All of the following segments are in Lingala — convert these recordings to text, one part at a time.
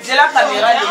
J'ai la caméra de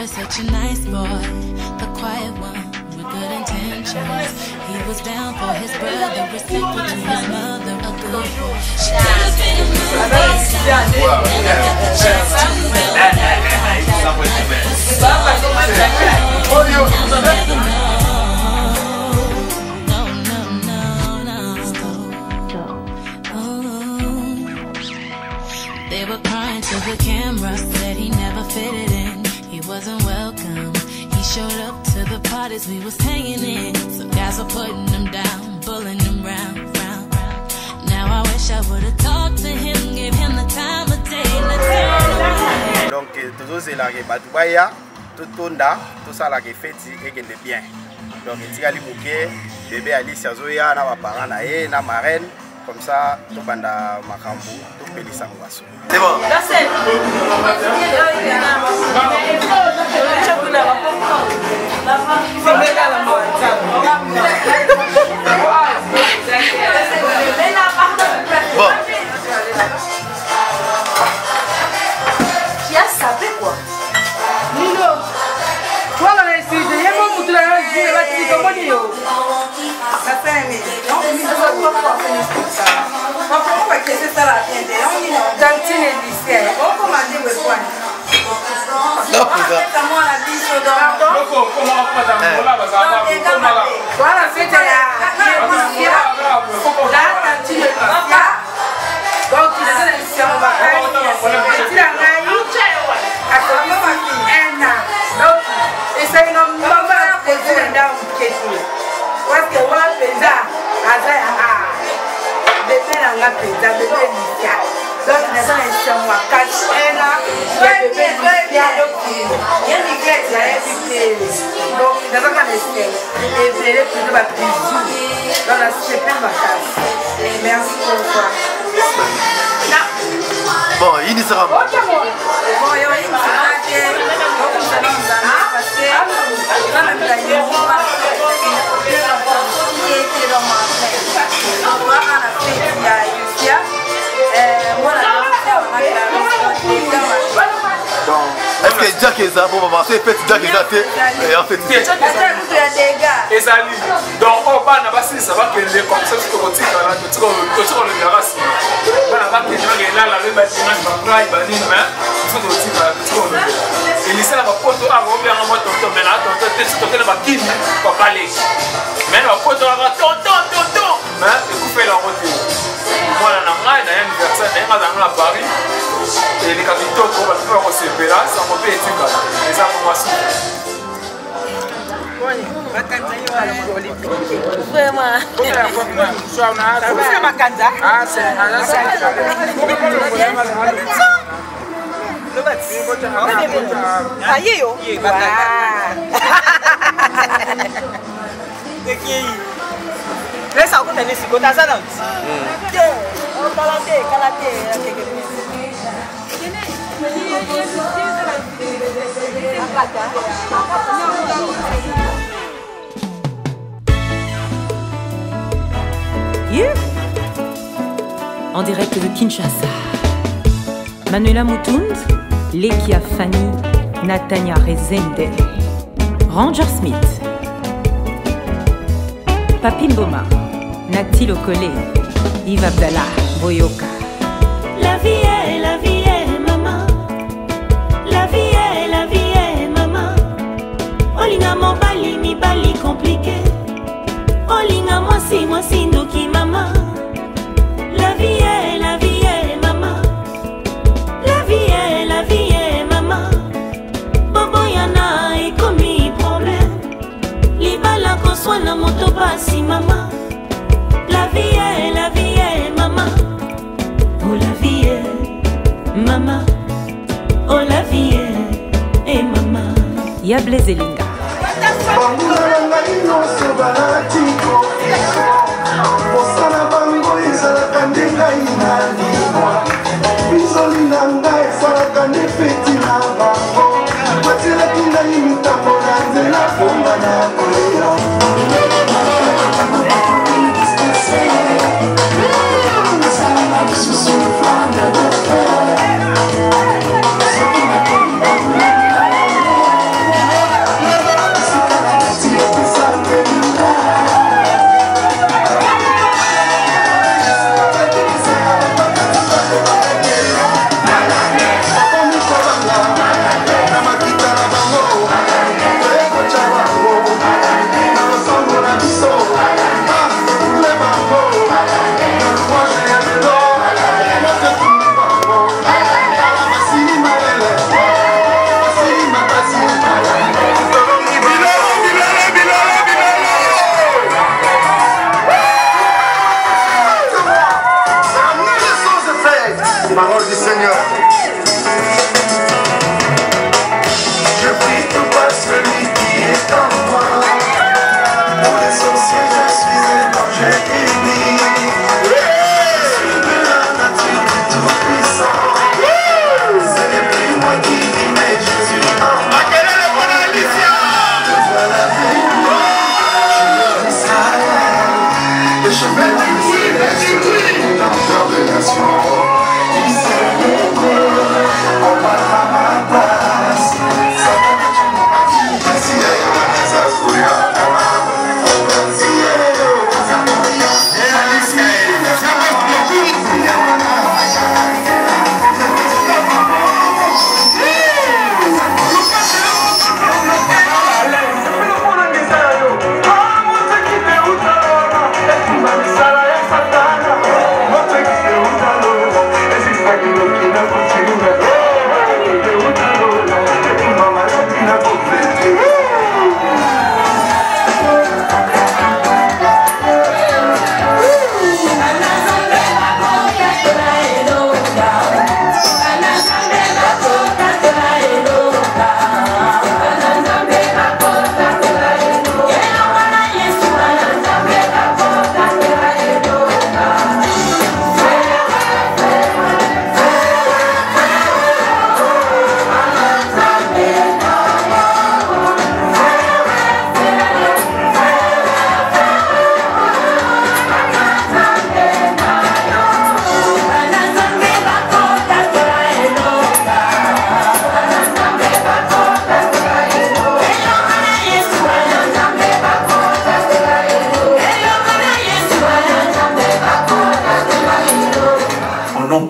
Such a nice boy, the quiet one with good intentions. He was down for his brother, respectful to his mother, a good boy. She could have been a movie star, never got the chance to They were crying to the camera, said he never fitted in. He wasn't welcome. He showed up to the parties we was hanging in. Some guys were putting him down, bullying him round. Now I wish I would've talked to him, gave him the time of day. Donc toujours c'est la Batubaya, tout tonda, tout ça la fête et qu'elle est bien. Donc il tire les bouquets, bébé Alicia Zoya, na parents na na marraine. Comme ça, tout banda makambu, tout peli sangwaso. C'est bon. Bon. Tu as sapé quoi? Nino, toi on a essayé de y avoir pour la vie, la petite comment ça fait un minute. On va laisser ça la fin de on dans le lycée. On commence à dire quoi? Donc ça moi la vie sur donc comment voilà c'est là donc il est on va bon, il sera bon. Est-ce que Jack est ça pour maman? C'est fait Jack est gâté et en fait c'est et ça lui donc on va n'a pas si ça va que les comme ça ce que vous dites là tout le verra si on va que les là la même image va prendre il va dire mais tout le type là tout le et lycée là va photo à Robert en mode tonton mais là tonton tu te va qui pour parler mais la photo là tonton mais écoute la route voilà na ngai na anniversaire na nga dans Paris et les capitaux pour faire au CPA ça me fait étiquer les informations. Vraiment. En direct de Kinshasa, Manuela Mutund, Lekia Fanny, Natania Rezende, Ranger Smith, Papi Mboma, Nati Lokole, Yves Abdallah, Boyoka. La vie est maman. La vie est maman. Olinga mobali mi bali compliqué. Olinga mwasi ndoki maman. La vie est maman. La vie est maman. Bobo yana e komi problème. Libala koswa na moto basi maman. La vie est maman. Oh la vie est maman. Oh la vie est maman. Yable Zelinga. Parole du Seigneur. Je prie tout par celui qui est en moi. Pour les sorciers, je suis étranger ennemi. Je suis de la nature du Tout-Puissant. Ce n'est plus moi qui vis, mais Jésus en moi. Je vois la vie, je suis Israël. Et je vais pousser dans le de nation.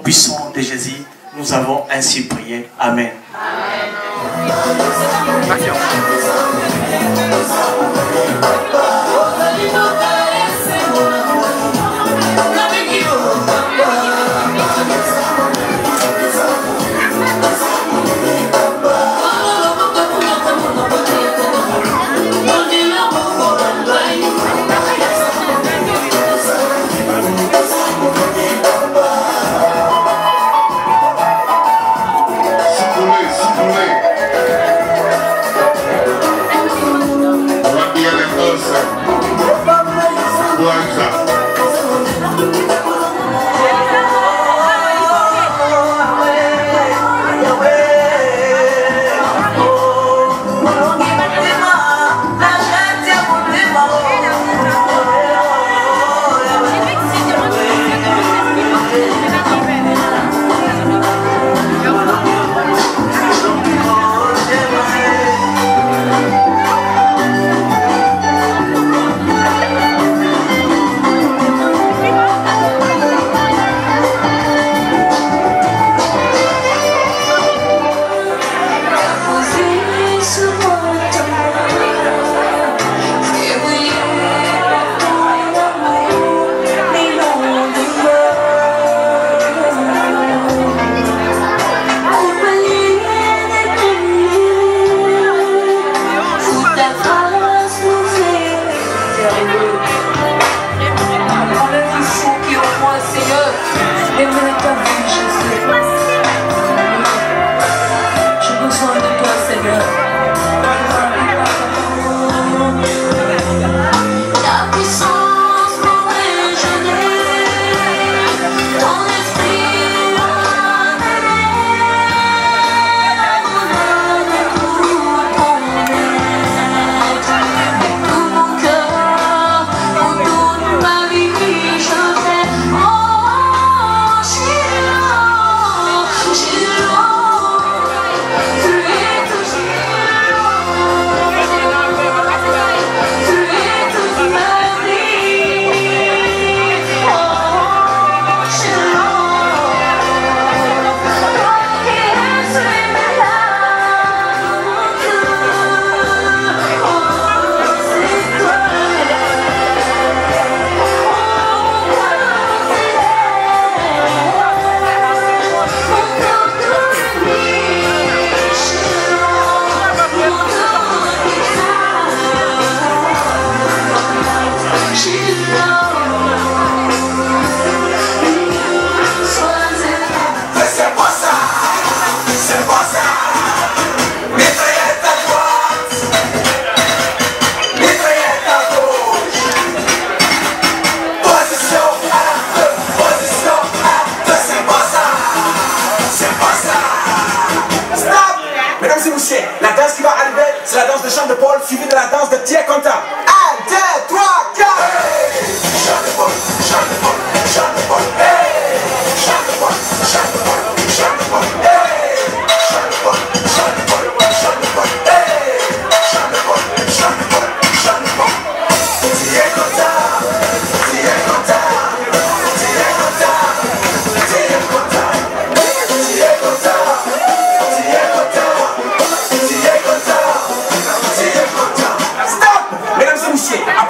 Puissant de Jésus, nous avons ainsi prié. Amen. Amen.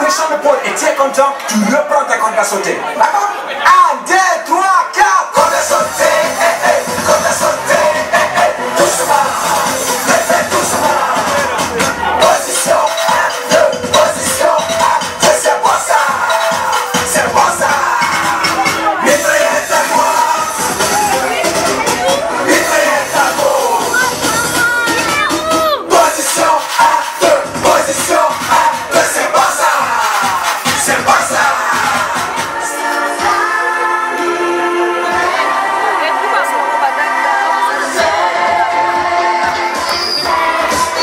méchant d'épaule et tu es content, tu reprends ta corde à sauter. D'accord? 1, 2, 3, 4. Corde à sauter, corde à sauter, doucement, fais doucement. Position 1, 2, position 1, 2, c'est bon ça. C'est bon ça. Mitraillette à droite, mitraillette à gauche. Position 1, 2, position 1, 2, c'est bon ça. C'est bon ça.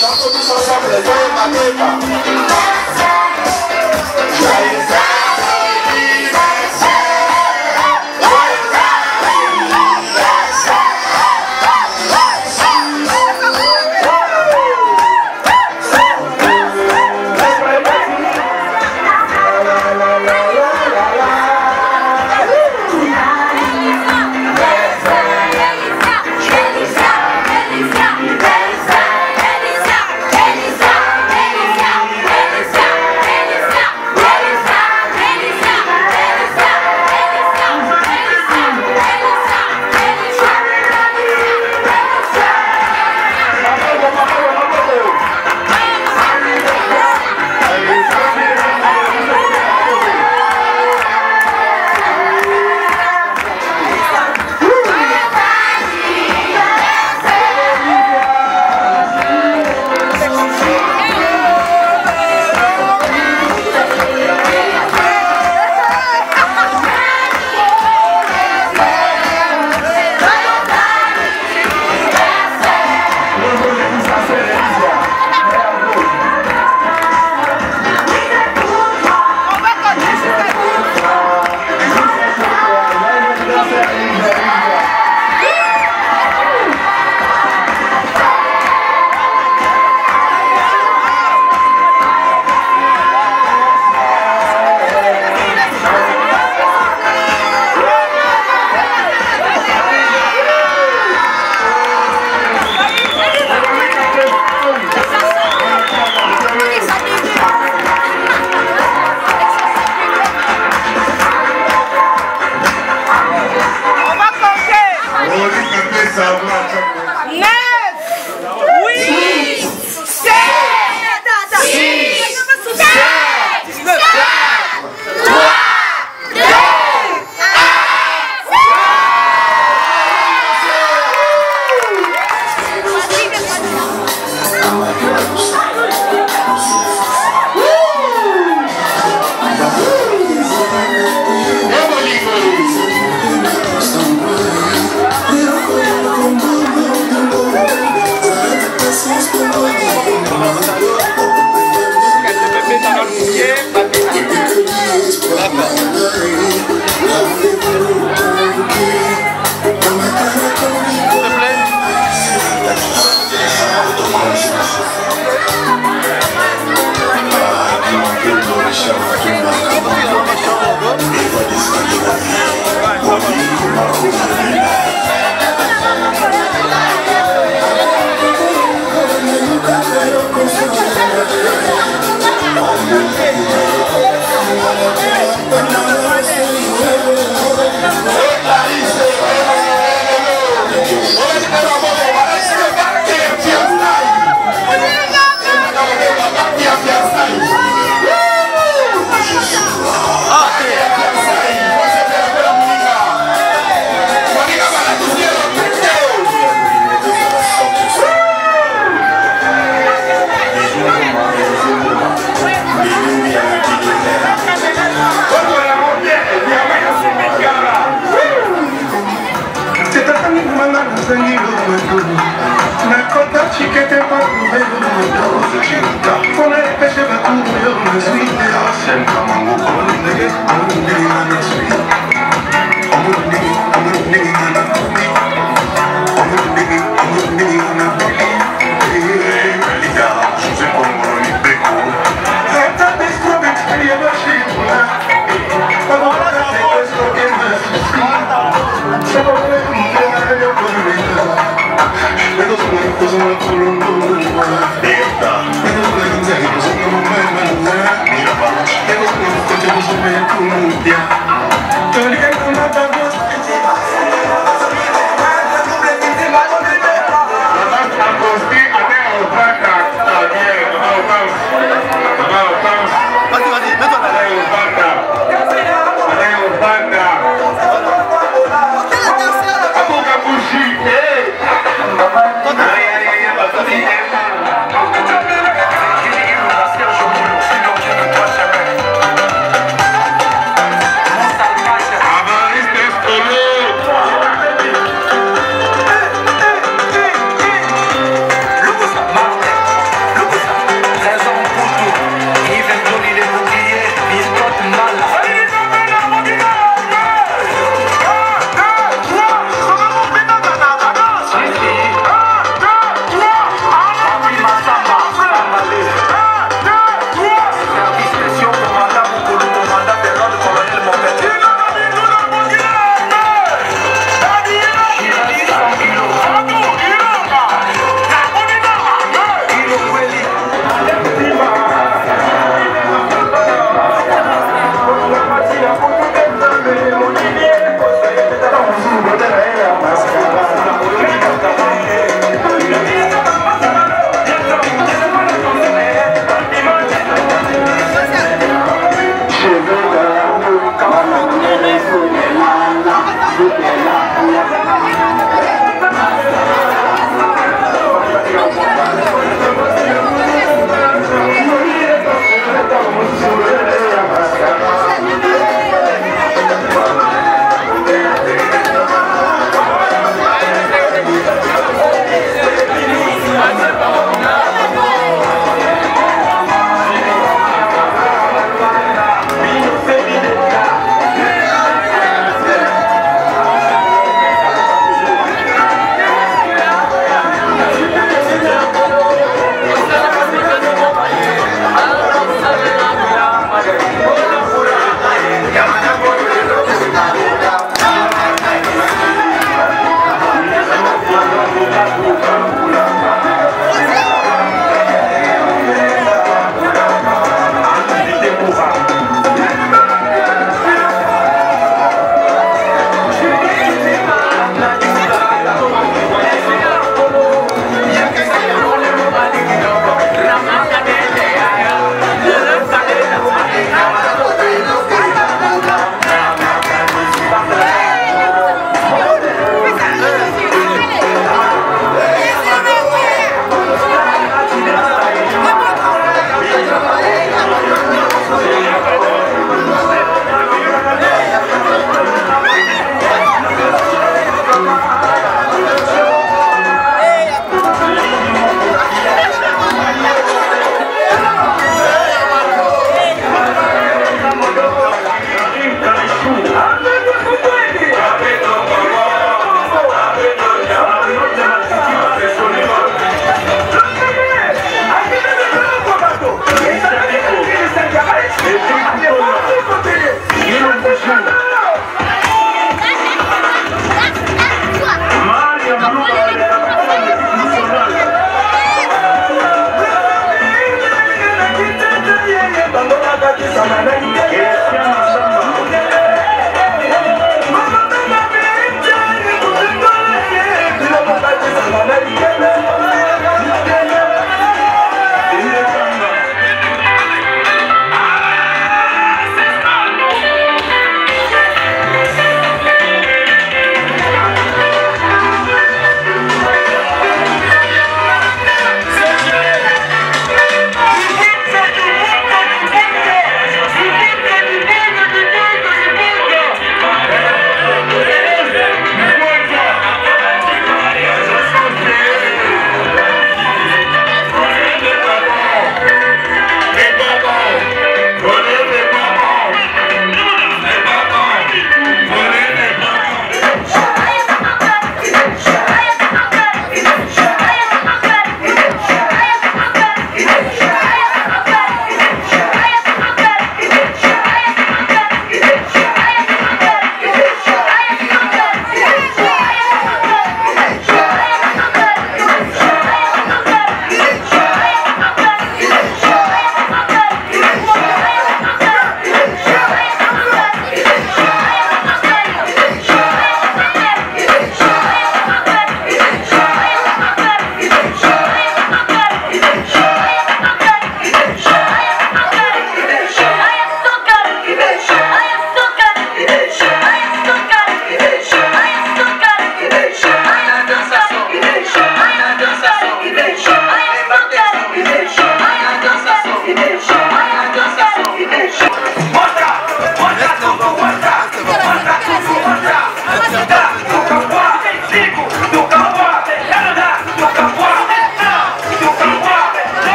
Chantons tous ensemble les joyeux Mateka. Mira,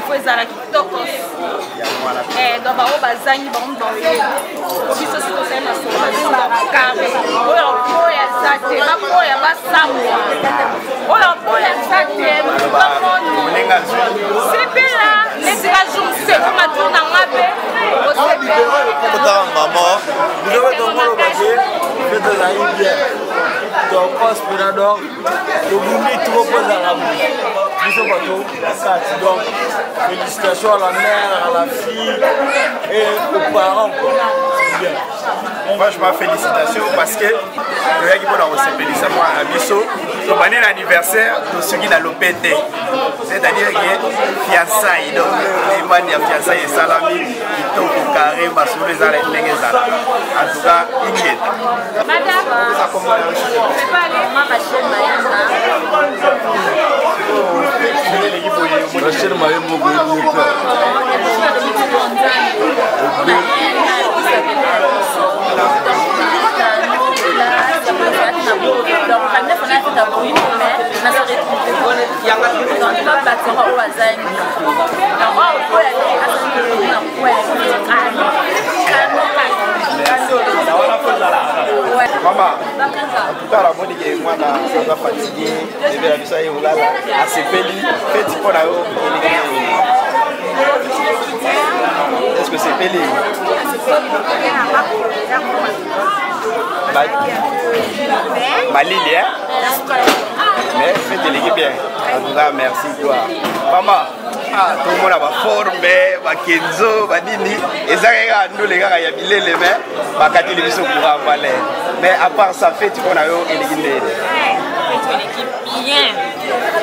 faut ezala kitoko donc bango bazangi bango biso si tosali masolo carré oyo boya eza te baboya basambwa oyo boya eza te bamono sepela nesika jour seko matuna ngabe osepela kotaka maman bisobe tomolo bake mpe tozali bien tokos penador tobundi tokokozala biso bato bakati donc félicitations à la mère, à la fille et aux parents bien. Franchement félicitations parce que le gars qui peut avoir ces félicitations à Bisso donc on est l'anniversaire de ceux qui n'a l'OPT c'est-à-dire que fiançailles donc les man ya fiançailles et salami qui tombent au carré parce que les arrêts les en tout cas inquiète madame on peut pas aller ma chaîne la chaîne Maïa beaucoup Maman, en tout cas, la mode est moi là, fatigué, je vais ça et voilà, à ces pélis, faites pour la haut. Est-ce que c'est péli? Malili, hein? Mais faites l'équipe bien. En tout cas, merci toi. Maman, tout le monde a formé, Kenzo, Badini, et ça, nous les gars, il y a bilé les mains, Bakati les bisous pour avaler. Mais à part ça, fait, tu connais une équipe bien.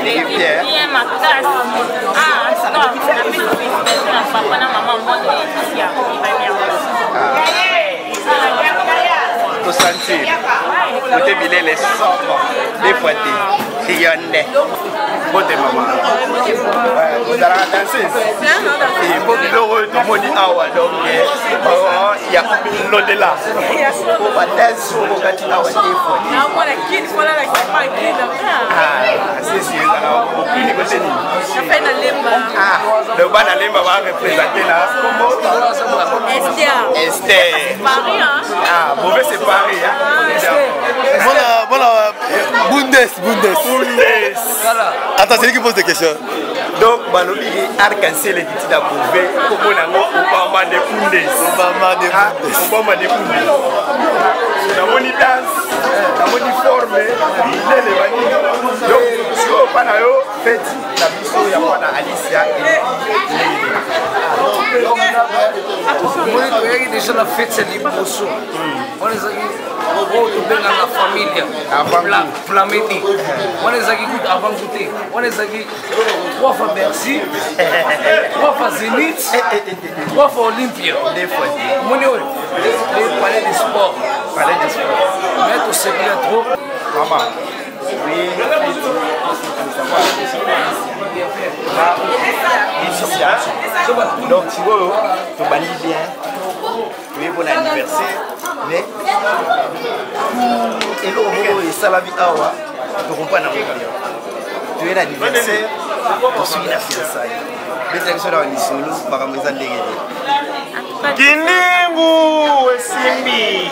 L'équipe bien, ma classe. Ah, non, la mise de papa, maman, moi, tout sentir. Côté bilé les sorts, des fois, il y en a. Côté maman. Vous allez danser. Et pour l'heureux, tout le monde dit ah ouais, donc il y a l'au-delà. On va danser pour quand il y a des fois. Ah, moi, la kid, voilà la kid. Ah, c'est sûr, alors, au plus négocier. Ça fait une lemba. Ah, le ban à lemba va représenter là. Esther. Esther. Paris, hein? Ah, mauvais c'est Paris, hein? Voilà, Bundes. Voilà. Attends, c'est lui qui pose des questions. Donc, Balobi est arc-en-ciel et qui t'a prouvé comment on a Obama de Bundes. Obama de Bundes. Dans mon danse, dans mon forme, il est le donc, si on parle de fête, la mission, il y a pas d'Alicia et déjà la fête, c'est l'immotion. On les a dit, la famille, Flamédi. On les a dit avant goûter. On les a dit 3 fois Bercy, 3 fois Zénith, 3 fois Olympia. Des fois. Mon les palais des sports. Mais tout ce qu'il y a trop. Maman. Oui, donc tu vois, tu bannis bien, tu es bon anniversaire, mais et là on ça la vie awa, tu comprends pas tu es l'anniversaire, tu suis la fiançaille. Peut-être que dans les solos, par exemple, les Kinengu Simbi.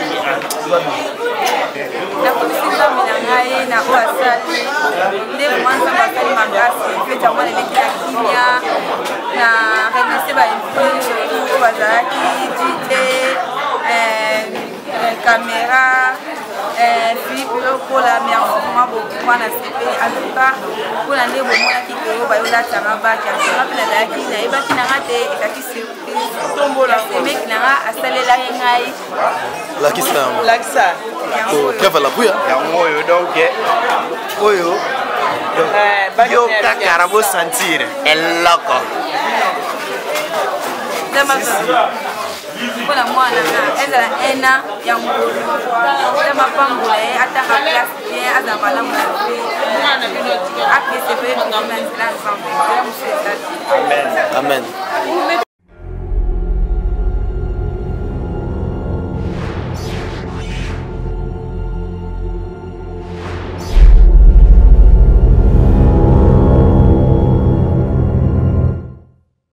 Na kusiza minangai na kuasali nde mwanza basali magasi feta mwana lekila kinya na remercier ba influenceurs bazalaki JT caméra Philippe pour la merci moi beaucoup na CP en tout cas pour la ndebo mwana kiko ba yola tanga ba ki na daki na ibaki na rate ekaki surprise tombola mec na asalela ngai la kisa Trêve la bouille. Donc, oyo. Yo kakarabo sentir. El loco. Pour la moi, elle a un an, il y a un peu de ma femme, elle a ta classe bien, elle a mal à mon après c'est fait, on a Amen. Amen.